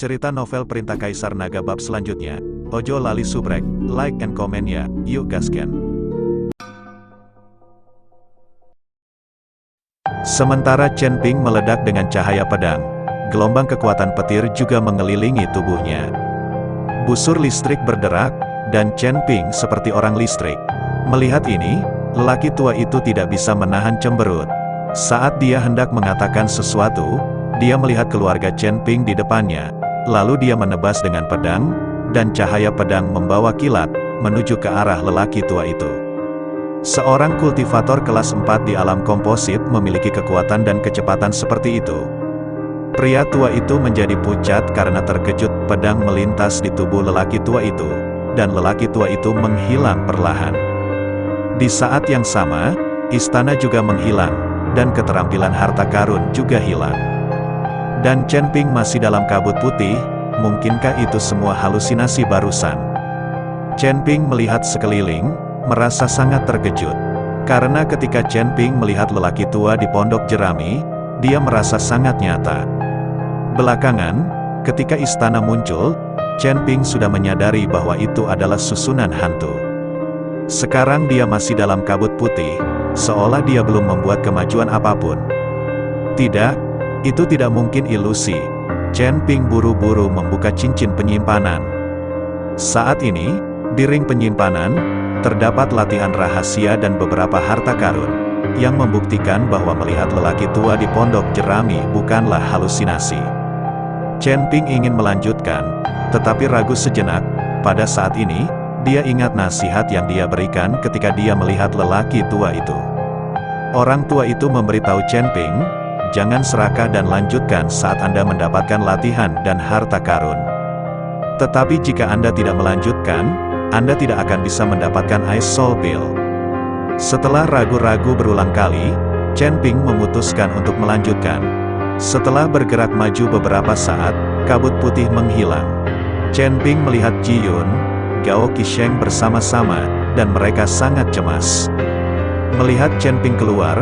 Cerita novel Perintah Kaisar Naga bab selanjutnya. Ojo lali subrek, like and comment ya, yuk gasken. Sementara Chen Ping meledak dengan cahaya pedang, gelombang kekuatan petir juga mengelilingi tubuhnya. Busur listrik berderak, dan Chen Ping seperti orang listrik. Melihat ini, lelaki tua itu tidak bisa menahan cemberut. Saat dia hendak mengatakan sesuatu, dia melihat keluarga Chen Ping di depannya. Lalu dia menebas dengan pedang, dan cahaya pedang membawa kilat, menuju ke arah lelaki tua itu. Seorang kultivator kelas 4 di alam komposit memiliki kekuatan dan kecepatan seperti itu. Pria tua itu menjadi pucat karena terkejut pedang melintas di tubuh lelaki tua itu, dan lelaki tua itu menghilang perlahan. Di saat yang sama, istana juga menghilang, dan keterampilan harta karun juga hilang. Dan Chen Ping masih dalam kabut putih, mungkinkah itu semua halusinasi barusan? Chen Ping melihat sekeliling, merasa sangat terkejut. Karena ketika Chen Ping melihat lelaki tua di pondok jerami, dia merasa sangat nyata. Belakangan, ketika istana muncul, Chen Ping sudah menyadari bahwa itu adalah susunan hantu. Sekarang dia masih dalam kabut putih, seolah dia belum membuat kemajuan apapun. Tidak. Itu tidak mungkin ilusi. Chen Ping buru-buru membuka cincin penyimpanan. Saat ini, di ring penyimpanan, terdapat latihan rahasia dan beberapa harta karun, yang membuktikan bahwa melihat lelaki tua di pondok jerami bukanlah halusinasi. Chen Ping ingin melanjutkan, tetapi ragu sejenak. Pada saat ini, dia ingat nasihat yang dia berikan ketika dia melihat lelaki tua itu. Orang tua itu memberitahu Chen Ping, jangan serakah dan lanjutkan saat Anda mendapatkan latihan dan harta karun. Tetapi jika Anda tidak melanjutkan, Anda tidak akan bisa mendapatkan Ice Soul Pill. Setelah ragu-ragu berulang kali, Chen Ping memutuskan untuk melanjutkan. Setelah bergerak maju beberapa saat, kabut putih menghilang. Chen Ping melihat Ji Yun, Gao Qisheng bersama-sama, dan mereka sangat cemas. Melihat Chen Ping keluar,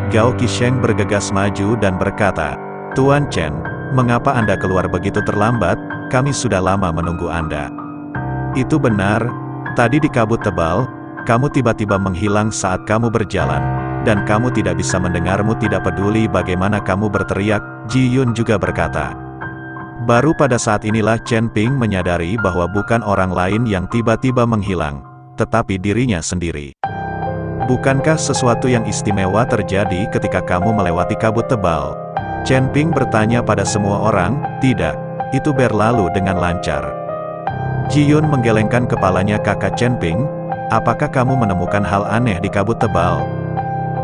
Gao Qisheng bergegas maju dan berkata, "Tuan Chen, mengapa Anda keluar begitu terlambat? Kami sudah lama menunggu Anda." "Itu benar, tadi di kabut tebal, kamu tiba-tiba menghilang saat kamu berjalan, dan kamu tidak bisa mendengarmu tidak peduli bagaimana kamu berteriak," Ji Yun juga berkata. Baru pada saat inilah Chen Ping menyadari bahwa bukan orang lain yang tiba-tiba menghilang, tetapi dirinya sendiri. "Bukankah sesuatu yang istimewa terjadi ketika kamu melewati kabut tebal?" Chen Ping bertanya pada semua orang. "Tidak, itu berlalu dengan lancar." Ji Yun menggelengkan kepalanya. "Kakak Chen Ping, apakah kamu menemukan hal aneh di kabut tebal?"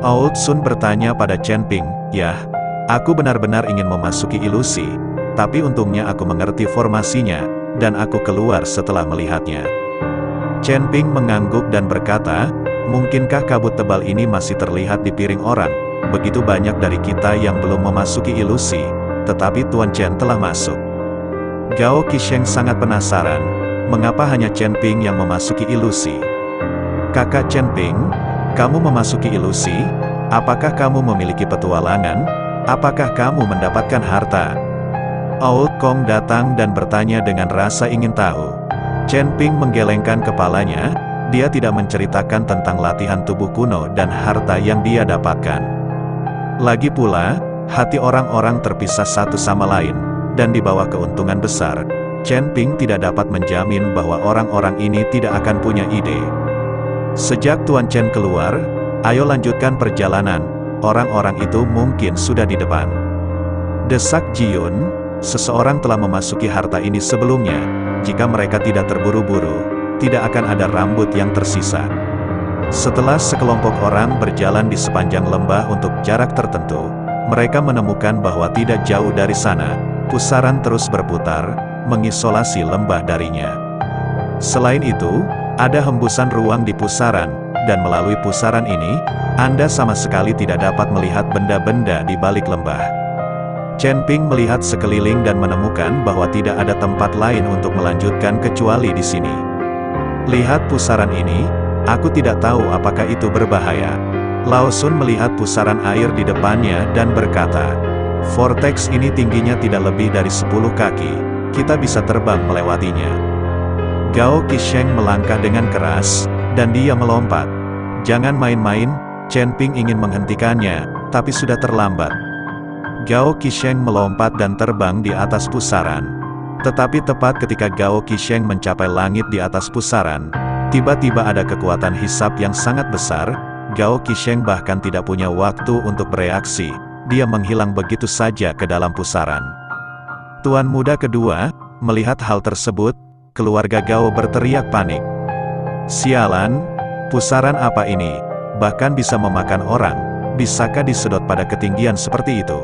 Aout Sun bertanya pada Chen Ping. "Yah, aku benar-benar ingin memasuki ilusi, tapi untungnya aku mengerti formasinya, dan aku keluar setelah melihatnya." Chen Ping mengangguk dan berkata, "Mungkinkah kabut tebal ini masih terlihat di piring orang? Begitu banyak dari kita yang belum memasuki ilusi, tetapi Tuan Chen telah masuk." Gao Qisheng sangat penasaran, mengapa hanya Chen Ping yang memasuki ilusi. "Kakak Chen Ping, kamu memasuki ilusi? Apakah kamu memiliki petualangan? Apakah kamu mendapatkan harta?" Aout Kong datang dan bertanya dengan rasa ingin tahu. Chen Ping menggelengkan kepalanya. Dia tidak menceritakan tentang latihan tubuh kuno dan harta yang dia dapatkan. Lagi pula, hati orang-orang terpisah satu sama lain, dan di bawah keuntungan besar, Chen Ping tidak dapat menjamin bahwa orang-orang ini tidak akan punya ide. Sejak Tuan Chen keluar, "Ayo lanjutkan perjalanan, orang-orang itu mungkin sudah di depan." Desak Ji Yun, "Seseorang telah memasuki harta ini sebelumnya, jika mereka tidak terburu-buru, tidak akan ada rambut yang tersisa." Setelah sekelompok orang berjalan di sepanjang lembah untuk jarak tertentu, mereka menemukan bahwa tidak jauh dari sana, pusaran terus berputar, mengisolasi lembah darinya. Selain itu, ada hembusan ruang di pusaran, dan melalui pusaran ini, Anda sama sekali tidak dapat melihat benda-benda di balik lembah. Chen Ping melihat sekeliling dan menemukan bahwa tidak ada tempat lain untuk melanjutkan kecuali di sini. "Lihat pusaran ini, aku tidak tahu apakah itu berbahaya." Lao Sun melihat pusaran air di depannya dan berkata, "Vortex ini tingginya tidak lebih dari 10 kaki. kita bisa terbang melewatinya. Gao Qisheng melangkah dengan keras, dan dia melompat. Jangan main-main, Chen Ping ingin menghentikannya, tapi sudah terlambat. Gao Qisheng melompat dan terbang di atas pusaran. Tetapi tepat ketika Gao Qisheng mencapai langit di atas pusaran, tiba-tiba ada kekuatan hisap yang sangat besar. Gao Qisheng bahkan tidak punya waktu untuk bereaksi, dia menghilang begitu saja ke dalam pusaran. Tuan muda kedua, melihat hal tersebut, keluarga Gao berteriak panik. Sialan, pusaran apa ini? Bahkan bisa memakan orang, bisakah disedot pada ketinggian seperti itu?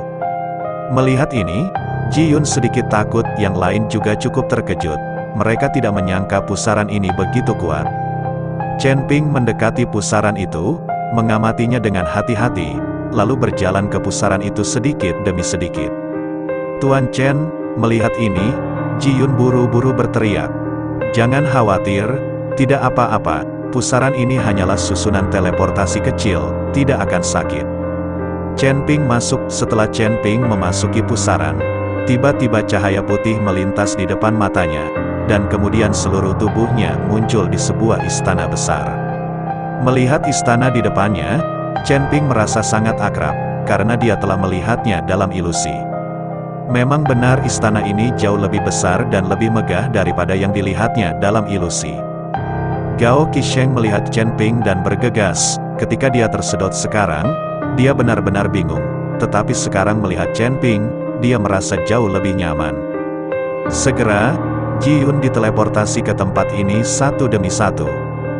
Melihat ini, Ji Yun sedikit takut, yang lain juga cukup terkejut. Mereka tidak menyangka pusaran ini begitu kuat. Chen Ping mendekati pusaran itu, mengamatinya dengan hati-hati, lalu berjalan ke pusaran itu sedikit demi sedikit. Tuan Chen, melihat ini, Ji Yun buru-buru berteriak. Jangan khawatir, tidak apa-apa, pusaran ini hanyalah susunan teleportasi kecil, tidak akan sakit. Chen Ping masuk. Setelah Chen Ping memasuki pusaran, tiba-tiba cahaya putih melintas di depan matanya, dan kemudian seluruh tubuhnya muncul di sebuah istana besar. Melihat istana di depannya, Chen Ping merasa sangat akrab, karena dia telah melihatnya dalam ilusi. Memang benar istana ini jauh lebih besar dan lebih megah daripada yang dilihatnya dalam ilusi. Gao Qisheng melihat Chen Ping dan bergegas. Ketika dia tersedot sekarang, dia benar-benar bingung. Tetapi sekarang melihat Chen Ping, dia merasa jauh lebih nyaman. Segera, Ji Yun diteleportasi ke tempat ini satu demi satu.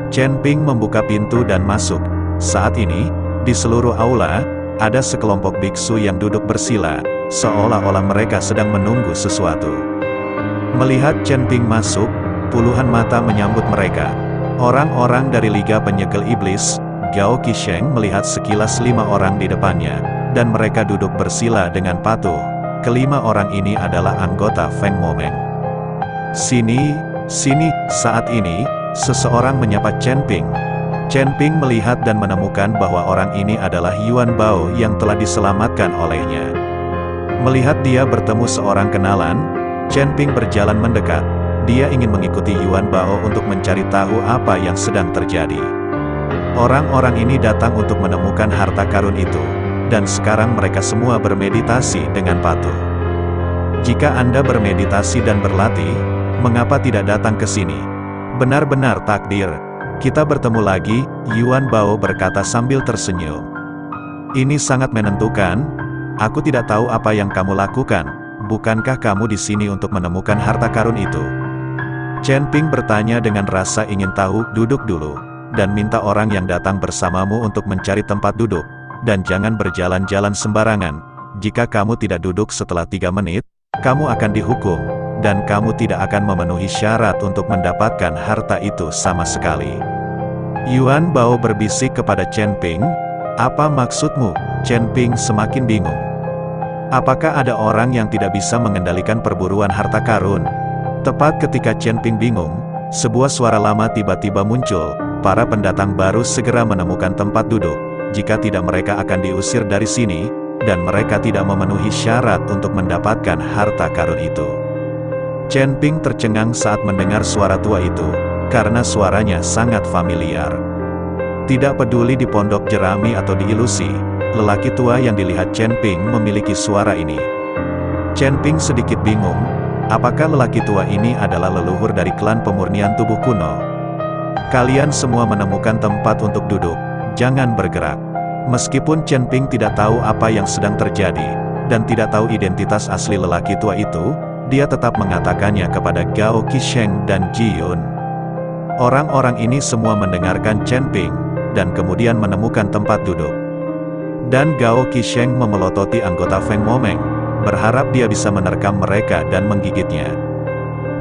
Chen Ping membuka pintu dan masuk. Saat ini, di seluruh aula, ada sekelompok biksu yang duduk bersila, seolah-olah mereka sedang menunggu sesuatu. Melihat Chen Ping masuk, puluhan mata menyambut mereka. Orang-orang dari Liga Penyegel Iblis. Gao Qisheng melihat sekilas 5 orang di depannya, dan mereka duduk bersila dengan patuh. Kelima orang ini adalah anggota Feng Momeng. Sini, sini. Saat ini, seseorang menyapa Chen Ping. Chen Ping melihat dan menemukan bahwa orang ini adalah Yuan Bao yang telah diselamatkan olehnya. Melihat dia bertemu seorang kenalan, Chen Ping berjalan mendekat. Dia ingin mengikuti Yuan Bao untuk mencari tahu apa yang sedang terjadi. Orang-orang ini datang untuk menemukan harta karun itu, dan sekarang mereka semua bermeditasi dengan patuh. Jika Anda bermeditasi dan berlatih, mengapa tidak datang ke sini? Benar-benar takdir. Kita bertemu lagi, Yuan Bao berkata sambil tersenyum. Ini sangat menentukan. Aku tidak tahu apa yang kamu lakukan. Bukankah kamu di sini untuk menemukan harta karun itu? Chen Ping bertanya dengan rasa ingin tahu. Duduk dulu, dan minta orang yang datang bersamamu untuk mencari tempat duduk, dan jangan berjalan-jalan sembarangan. Jika kamu tidak duduk setelah 3 menit, kamu akan dihukum, dan kamu tidak akan memenuhi syarat untuk mendapatkan harta itu sama sekali. Yuan Bao berbisik kepada Chen Ping. Apa maksudmu? Chen Ping semakin bingung. Apakah ada orang yang tidak bisa mengendalikan perburuan harta karun? Tepat ketika Chen Ping bingung, sebuah suara lama tiba-tiba muncul. Para pendatang baru segera menemukan tempat duduk. Jika tidak mereka akan diusir dari sini, dan mereka tidak memenuhi syarat untuk mendapatkan harta karun itu. Chen Ping tercengang saat mendengar suara tua itu, karena suaranya sangat familiar. Tidak peduli di pondok jerami atau di ilusi, lelaki tua yang dilihat Chen Ping memiliki suara ini. Chen Ping sedikit bingung, apakah lelaki tua ini adalah leluhur dari klan pemurnian tubuh kuno? Kalian semua menemukan tempat untuk duduk, jangan bergerak. Meskipun Chen Ping tidak tahu apa yang sedang terjadi, dan tidak tahu identitas asli lelaki tua itu, dia tetap mengatakannya kepada Gao Qisheng dan Ji Yun. Orang-orang ini semua mendengarkan Chen Ping, dan kemudian menemukan tempat duduk. Dan Gao Qisheng memelototi anggota Feng Momeng, berharap dia bisa menerkam mereka dan menggigitnya.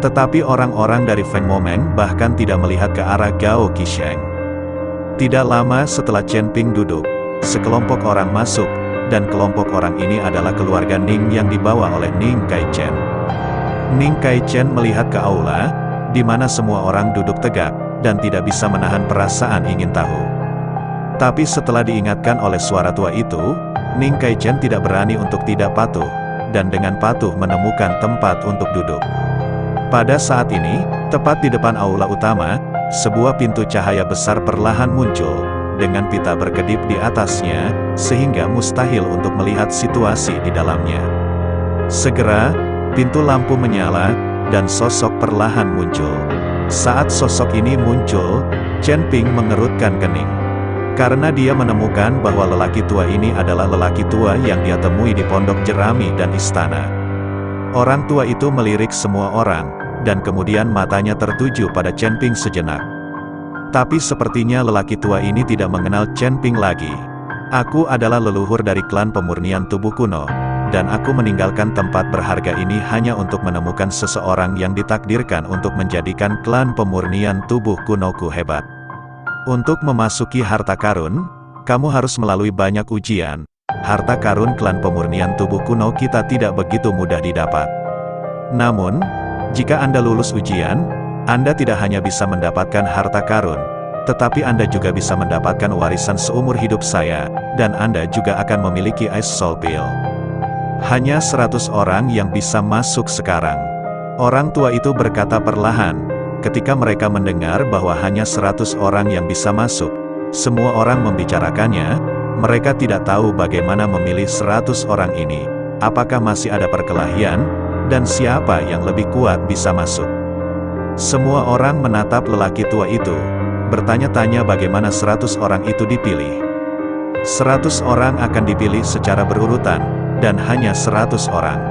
Tetapi orang-orang dari Feng Momeng bahkan tidak melihat ke arah Gao Qisheng. Tidak lama setelah Chen Ping duduk, sekelompok orang masuk, dan kelompok orang ini adalah keluarga Ning yang dibawa oleh Ning Kai-chen. Ning Kai-chen melihat ke aula, di mana semua orang duduk tegak, dan tidak bisa menahan perasaan ingin tahu. Tapi setelah diingatkan oleh suara tua itu, Ning Kai-chen tidak berani untuk tidak patuh, dan dengan patuh menemukan tempat untuk duduk. Pada saat ini, tepat di depan aula utama, sebuah pintu cahaya besar perlahan muncul, dengan pita berkedip di atasnya, sehingga mustahil untuk melihat situasi di dalamnya. Segera, pintu lampu menyala, dan sosok perlahan muncul. Saat sosok ini muncul, Chen Ping mengerutkan kening. Karena dia menemukan bahwa lelaki tua ini adalah lelaki tua yang dia temui di pondok jerami dan istana. Orang tua itu melirik semua orang, dan kemudian matanya tertuju pada Chen Ping sejenak. Tapi sepertinya lelaki tua ini tidak mengenal Chen Ping lagi. Aku adalah leluhur dari klan pemurnian tubuh kuno, dan aku meninggalkan tempat berharga ini hanya untuk menemukan seseorang yang ditakdirkan untuk menjadikan klan pemurnian tubuh kunoku hebat. Untuk memasuki harta karun, kamu harus melalui banyak ujian. Harta karun klan pemurnian tubuh kuno kita tidak begitu mudah didapat. Namun, jika Anda lulus ujian, Anda tidak hanya bisa mendapatkan harta karun, tetapi Anda juga bisa mendapatkan warisan seumur hidup saya, dan Anda juga akan memiliki Ice Soul Pill. Hanya 100 orang yang bisa masuk sekarang. Orang tua itu berkata perlahan, ketika mereka mendengar bahwa hanya 100 orang yang bisa masuk. Semua orang membicarakannya, mereka tidak tahu bagaimana memilih 100 orang ini. Apakah masih ada perkelahian, dan siapa yang lebih kuat bisa masuk. Semua orang menatap lelaki tua itu, bertanya-tanya bagaimana 100 orang itu dipilih. 100 orang akan dipilih secara berurutan, dan hanya 100 orang.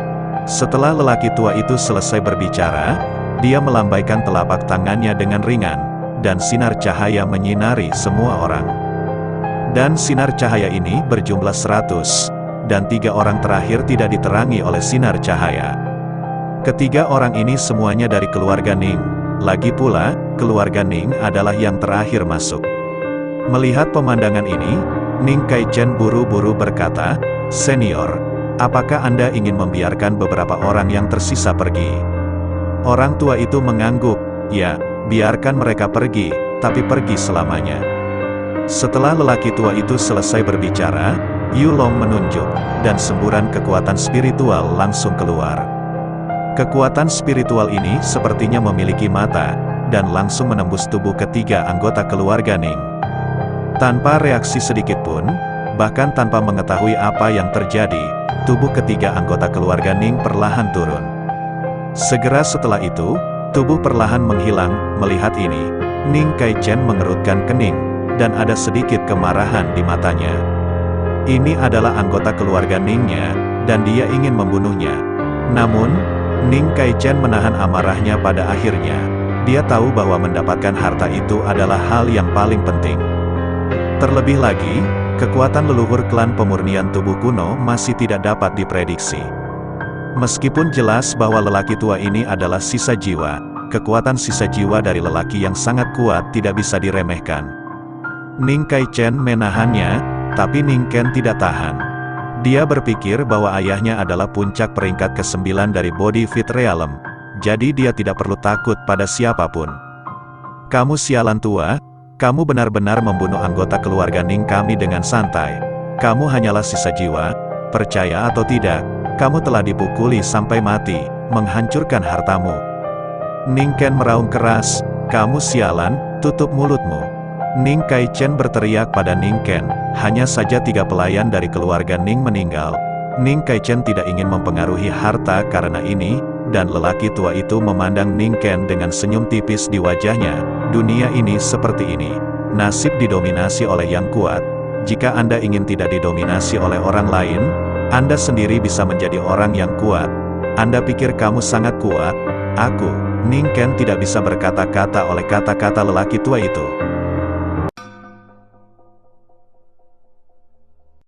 Setelah lelaki tua itu selesai berbicara, dia melambaikan telapak tangannya dengan ringan, dan sinar cahaya menyinari semua orang. Dan sinar cahaya ini berjumlah 100, dan 3 orang terakhir tidak diterangi oleh sinar cahaya. Ketiga orang ini semuanya dari keluarga Ning. Lagi pula, keluarga Ning adalah yang terakhir masuk. Melihat pemandangan ini, Ning Kaichen buru-buru berkata, "Senior, apakah Anda ingin membiarkan beberapa orang yang tersisa pergi?" Orang tua itu mengangguk, "Ya, biarkan mereka pergi, tapi pergi selamanya." Setelah lelaki tua itu selesai berbicara, Yulong menunjuk, dan semburan kekuatan spiritual langsung keluar. Kekuatan spiritual ini sepertinya memiliki mata, dan langsung menembus tubuh ketiga anggota keluarga Ning. Tanpa reaksi sedikit pun, bahkan tanpa mengetahui apa yang terjadi, tubuh ketiga anggota keluarga Ning perlahan turun. Segera setelah itu, tubuh perlahan menghilang. Melihat ini, Ning Kaichen mengerutkan kening, dan ada sedikit kemarahan di matanya. Ini adalah anggota keluarga Ningnya, dan dia ingin membunuhnya. Namun, Ning Kaichen menahan amarahnya pada akhirnya. Dia tahu bahwa mendapatkan harta itu adalah hal yang paling penting. Terlebih lagi, kekuatan leluhur klan pemurnian tubuh kuno masih tidak dapat diprediksi. Meskipun jelas bahwa lelaki tua ini adalah sisa jiwa, kekuatan sisa jiwa dari lelaki yang sangat kuat tidak bisa diremehkan. Ning Kaichen menahannya, tapi Ning Ken tidak tahan. Dia berpikir bahwa ayahnya adalah puncak peringkat ke-9 dari Body Fit Realm, jadi dia tidak perlu takut pada siapapun. "Kamu sialan tua, kamu benar-benar membunuh anggota keluarga Ning kami dengan santai. Kamu hanyalah sisa jiwa, percaya atau tidak, kamu telah dipukuli sampai mati, menghancurkan hartamu." Ning Ken meraung keras, "Kamu sialan, tutup mulutmu." Ning Kaichen berteriak pada Ning Ken, hanya saja 3 pelayan dari keluarga Ning meninggal. Ning Kaichen tidak ingin mempengaruhi harta karena ini, dan lelaki tua itu memandang Ning Ken dengan senyum tipis di wajahnya. "Dunia ini seperti ini. Nasib didominasi oleh yang kuat. Jika Anda ingin tidak didominasi oleh orang lain, Anda sendiri bisa menjadi orang yang kuat. Anda pikir kamu sangat kuat? Aku." Ning Ken tidak bisa berkata-kata oleh kata-kata lelaki tua itu.